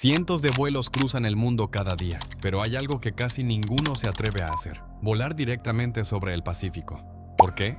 Cientos de vuelos cruzan el mundo cada día, pero hay algo que casi ninguno se atreve a hacer: volar directamente sobre el Pacífico. ¿Por qué?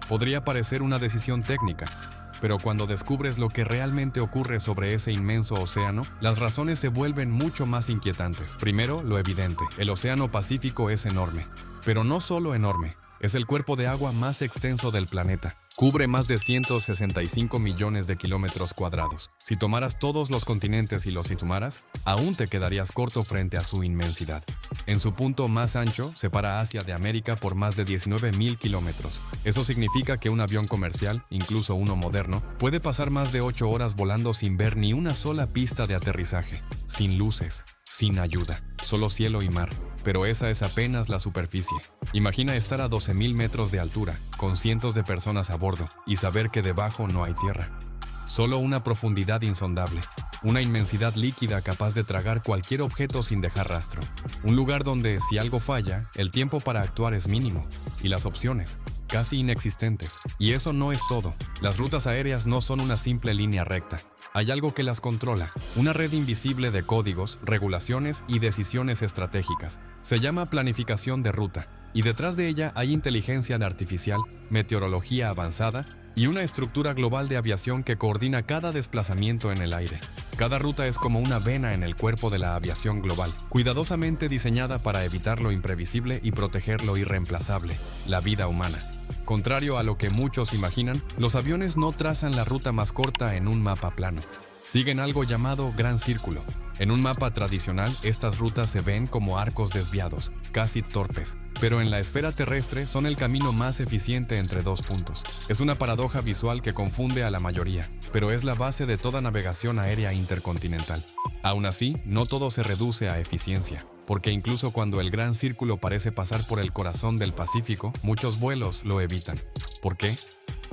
Podría parecer una decisión técnica, pero cuando descubres lo que realmente ocurre sobre ese inmenso océano, las razones se vuelven mucho más inquietantes. Primero, lo evidente: el océano Pacífico es enorme. Pero no solo enorme, es el cuerpo de agua más extenso del planeta. Cubre más de 165 millones de kilómetros cuadrados. Si tomaras todos los continentes y los sumaras, aún te quedarías corto frente a su inmensidad. En su punto más ancho, separa Asia de América por más de 19.000 kilómetros. Eso significa que un avión comercial, incluso uno moderno, puede pasar más de 8 horas volando sin ver ni una sola pista de aterrizaje, sin luces, sin ayuda, solo cielo y mar. Pero esa es apenas la superficie. Imagina estar a 12.000 metros de altura, con cientos de personas a bordo, y saber que debajo no hay tierra. Solo una profundidad insondable, una inmensidad líquida capaz de tragar cualquier objeto sin dejar rastro. Un lugar donde, si algo falla, el tiempo para actuar es mínimo, y las opciones, casi inexistentes. Y eso no es todo. Las rutas aéreas no son una simple línea recta. Hay algo que las controla, una red invisible de códigos, regulaciones y decisiones estratégicas. Se llama planificación de ruta, y detrás de ella hay inteligencia artificial, meteorología avanzada y una estructura global de aviación que coordina cada desplazamiento en el aire. Cada ruta es como una vena en el cuerpo de la aviación global, cuidadosamente diseñada para evitar lo imprevisible y proteger lo irreemplazable, la vida humana. Contrario a lo que muchos imaginan, los aviones no trazan la ruta más corta en un mapa plano. Siguen algo llamado Gran Círculo. En un mapa tradicional, estas rutas se ven como arcos desviados, casi torpes, pero en la esfera terrestre son el camino más eficiente entre dos puntos. Es una paradoja visual que confunde a la mayoría, pero es la base de toda navegación aérea intercontinental. Aún así, no todo se reduce a eficiencia, porque incluso cuando el Gran Círculo parece pasar por el corazón del Pacífico, muchos vuelos lo evitan. ¿Por qué?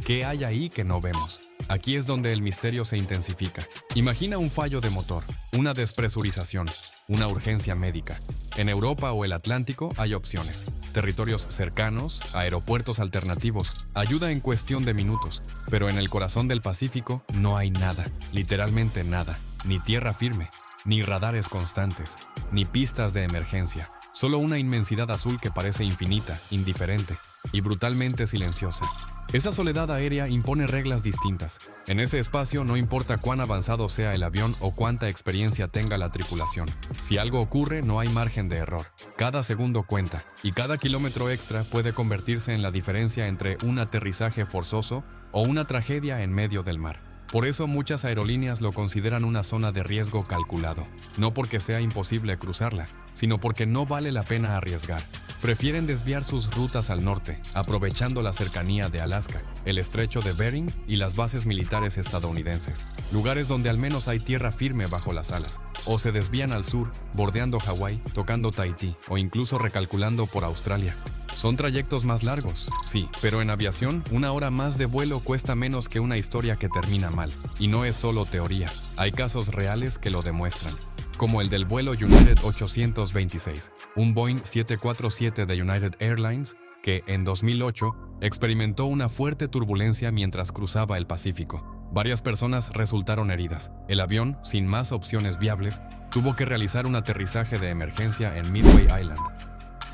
¿Qué hay ahí que no vemos? Aquí es donde el misterio se intensifica. Imagina un fallo de motor, una despresurización, una urgencia médica. En Europa o el Atlántico hay opciones: territorios cercanos, aeropuertos alternativos, ayuda en cuestión de minutos. Pero en el corazón del Pacífico no hay nada, literalmente nada. Ni tierra firme, ni radares constantes, ni pistas de emergencia. Solo una inmensidad azul que parece infinita, indiferente y brutalmente silenciosa. Esa soledad aérea impone reglas distintas. En ese espacio no importa cuán avanzado sea el avión o cuánta experiencia tenga la tripulación. Si algo ocurre, no hay margen de error. Cada segundo cuenta, y cada kilómetro extra puede convertirse en la diferencia entre un aterrizaje forzoso o una tragedia en medio del mar. Por eso muchas aerolíneas lo consideran una zona de riesgo calculado. No porque sea imposible cruzarla, sino porque no vale la pena arriesgar. Prefieren desviar sus rutas al norte, aprovechando la cercanía de Alaska, el estrecho de Bering y las bases militares estadounidenses, lugares donde al menos hay tierra firme bajo las alas. O se desvían al sur, bordeando Hawái, tocando Tahití o incluso recalculando por Australia. Son trayectos más largos, sí, pero en aviación, 1 hora más de vuelo cuesta menos que una historia que termina mal. Y no es solo teoría, hay casos reales que lo demuestran, como el del vuelo United 826, un Boeing 747 de United Airlines que, en 2008, experimentó una fuerte turbulencia mientras cruzaba el Pacífico. Varias personas resultaron heridas. El avión, sin más opciones viables, tuvo que realizar un aterrizaje de emergencia en Midway Island.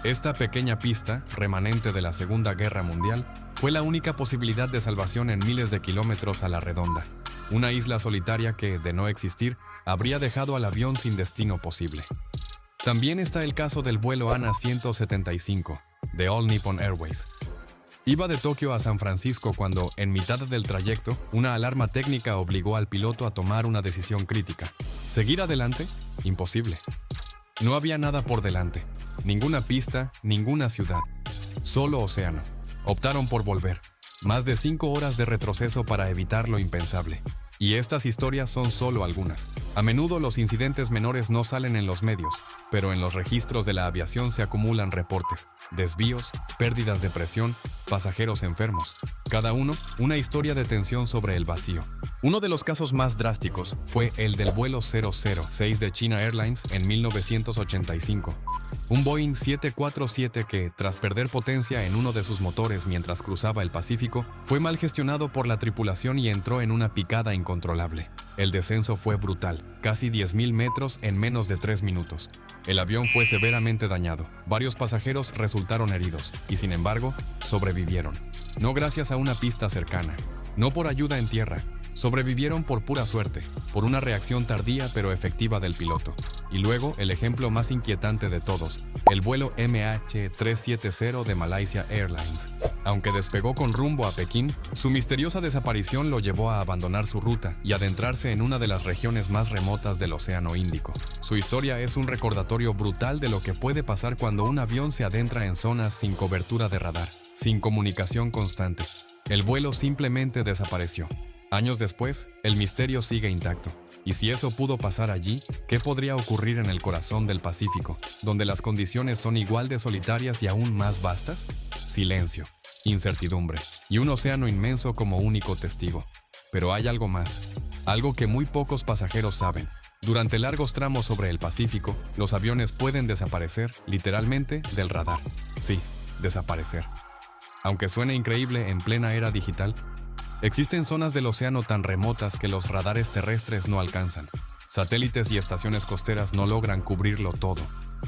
Esta pequeña pista, remanente de la Segunda Guerra Mundial, fue la única posibilidad de salvación en miles de kilómetros a la redonda. Una isla solitaria que, de no existir, habría dejado al avión sin destino posible. También está el caso del vuelo ANA 175, de All Nippon Airways. Iba de Tokio a San Francisco cuando, en mitad del trayecto, una alarma técnica obligó al piloto a tomar una decisión crítica. ¿Seguir adelante? Imposible. No había nada por delante. Ninguna pista, ninguna ciudad. Solo océano. Optaron por volver. Más de 5 horas de retroceso para evitar lo impensable. Y estas historias son solo algunas. A menudo los incidentes menores no salen en los medios, pero en los registros de la aviación se acumulan reportes, desvíos, pérdidas de presión, pasajeros enfermos. Cada uno, una historia de tensión sobre el vacío. Uno de los casos más drásticos fue el del vuelo 006 de China Airlines en 1985. Un Boeing 747 que, tras perder potencia en uno de sus motores mientras cruzaba el Pacífico, fue mal gestionado por la tripulación y entró en una picada incontrolable. El descenso fue brutal, casi 10.000 metros en menos de 3 minutos. El avión fue severamente dañado, varios pasajeros resultaron heridos y, sin embargo, sobrevivieron. No gracias a una pista cercana, no por ayuda en tierra, sobrevivieron por pura suerte, por una reacción tardía pero efectiva del piloto. Y luego, el ejemplo más inquietante de todos, el vuelo MH370 de Malaysia Airlines. Aunque despegó con rumbo a Pekín, su misteriosa desaparición lo llevó a abandonar su ruta y adentrarse en una de las regiones más remotas del Océano Índico. Su historia es un recordatorio brutal de lo que puede pasar cuando un avión se adentra en zonas sin cobertura de radar, sin comunicación constante. El vuelo simplemente desapareció. Años después, el misterio sigue intacto. Y si eso pudo pasar allí, ¿qué podría ocurrir en el corazón del Pacífico, donde las condiciones son igual de solitarias y aún más vastas? Silencio, incertidumbre y un océano inmenso como único testigo. Pero hay algo más, algo que muy pocos pasajeros saben. Durante largos tramos sobre el Pacífico, los aviones pueden desaparecer, literalmente, del radar. Sí, desaparecer. Aunque suene increíble en plena era digital, existen zonas del océano tan remotas que los radares terrestres no alcanzan. Satélites y estaciones costeras no logran cubrirlo todo.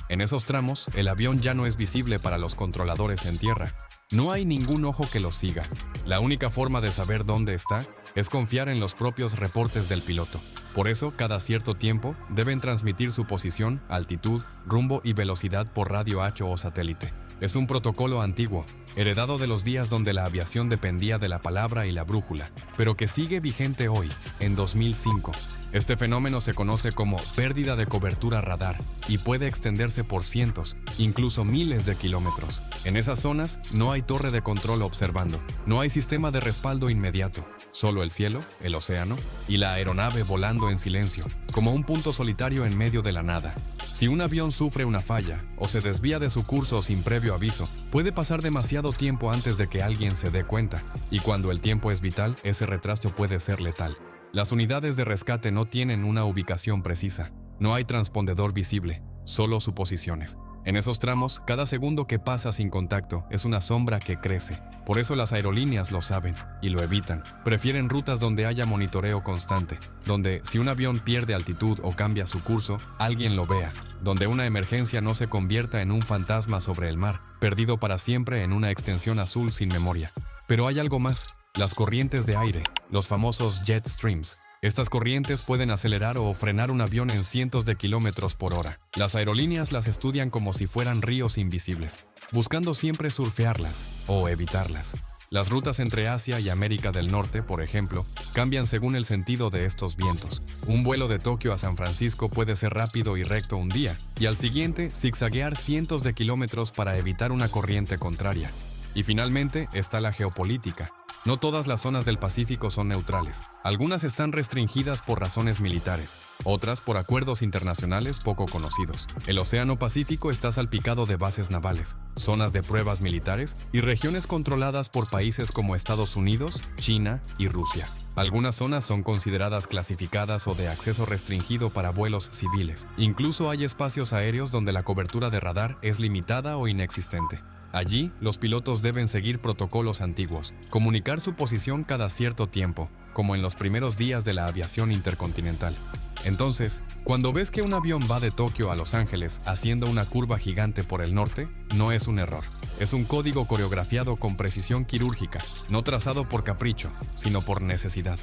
En esos tramos, el avión ya no es visible para los controladores en tierra. No hay ningún ojo que lo siga. La única forma de saber dónde está es confiar en los propios reportes del piloto. Por eso, cada cierto tiempo, deben transmitir su posición, altitud, rumbo y velocidad por radio H o satélite. Es un protocolo antiguo, heredado de los días donde la aviación dependía de la palabra y la brújula, pero que sigue vigente hoy, en 2005. Este fenómeno se conoce como pérdida de cobertura radar y puede extenderse por cientos, incluso miles de kilómetros. En esas zonas no hay torre de control observando, no hay sistema de respaldo inmediato, solo el cielo, el océano y la aeronave volando en silencio, como un punto solitario en medio de la nada. Si un avión sufre una falla o se desvía de su curso sin previo aviso, puede pasar demasiado tiempo antes de que alguien se dé cuenta, y cuando el tiempo es vital, ese retraso puede ser letal. Las unidades de rescate no tienen una ubicación precisa, no hay transpondedor visible, solo suposiciones. En esos tramos, cada segundo que pasa sin contacto es una sombra que crece. Por eso las aerolíneas lo saben y lo evitan. Prefieren rutas donde haya monitoreo constante, donde si un avión pierde altitud o cambia su curso, alguien lo vea, donde una emergencia no se convierta en un fantasma sobre el mar, perdido para siempre en una extensión azul sin memoria. Pero hay algo más, las corrientes de aire, los famosos jet streams. Estas corrientes pueden acelerar o frenar un avión en cientos de kilómetros por hora. Las aerolíneas las estudian como si fueran ríos invisibles, buscando siempre surfearlas o evitarlas. Las rutas entre Asia y América del Norte, por ejemplo, cambian según el sentido de estos vientos. Un vuelo de Tokio a San Francisco puede ser rápido y recto un día, y al siguiente zigzaguear cientos de kilómetros para evitar una corriente contraria. Y finalmente está la geopolítica. No todas las zonas del Pacífico son neutrales. Algunas están restringidas por razones militares, otras por acuerdos internacionales poco conocidos. El Océano Pacífico está salpicado de bases navales, zonas de pruebas militares y regiones controladas por países como Estados Unidos, China y Rusia. Algunas zonas son consideradas clasificadas o de acceso restringido para vuelos civiles. Incluso hay espacios aéreos donde la cobertura de radar es limitada o inexistente. Allí, los pilotos deben seguir protocolos antiguos, comunicar su posición cada cierto tiempo, como en los primeros días de la aviación intercontinental. Entonces, cuando ves que un avión va de Tokio a Los Ángeles haciendo una curva gigante por el norte, no es un error. Es un código coreografiado con precisión quirúrgica, no trazado por capricho, sino por necesidad,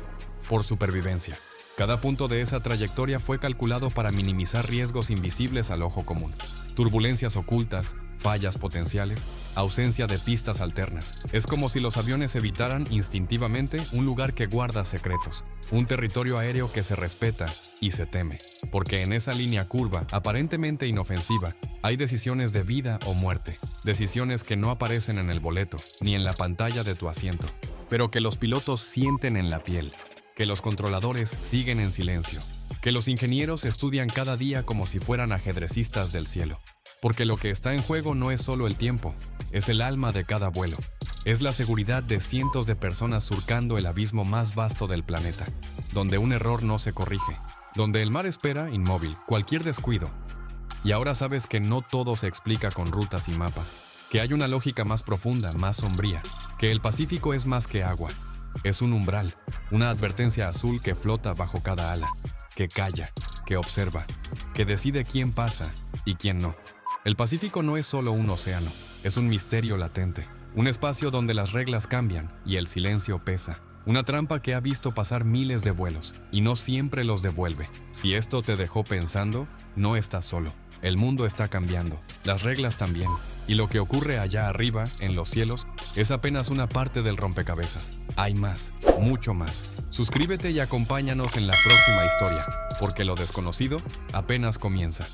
por supervivencia. Cada punto de esa trayectoria fue calculado para minimizar riesgos invisibles al ojo común. Turbulencias ocultas, fallas potenciales, ausencia de pistas alternas. Es como si los aviones evitaran instintivamente un lugar que guarda secretos, un territorio aéreo que se respeta y se teme, porque en esa línea curva, aparentemente inofensiva, hay decisiones de vida o muerte, decisiones que no aparecen en el boleto ni en la pantalla de tu asiento, pero que los pilotos sienten en la piel, que los controladores siguen en silencio, que los ingenieros estudian cada día como si fueran ajedrecistas del cielo. Porque lo que está en juego no es solo el tiempo, es el alma de cada vuelo. Es la seguridad de cientos de personas surcando el abismo más vasto del planeta, donde un error no se corrige, donde el mar espera inmóvil cualquier descuido. Y ahora sabes que no todo se explica con rutas y mapas, que hay una lógica más profunda, más sombría, que el Pacífico es más que agua, Es un umbral, una advertencia azul que flota bajo cada ala, que calla, que observa, que decide quién pasa y quién no. El Pacífico no es solo un océano, es un misterio latente, un espacio donde las reglas cambian y el silencio pesa. Una trampa que ha visto pasar miles de vuelos y no siempre los devuelve. Si esto te dejó pensando, no estás solo. El mundo está cambiando, las reglas también. Y lo que ocurre allá arriba, en los cielos, es apenas una parte del rompecabezas. Hay más, mucho más. Suscríbete y acompáñanos en la próxima historia, porque lo desconocido apenas comienza.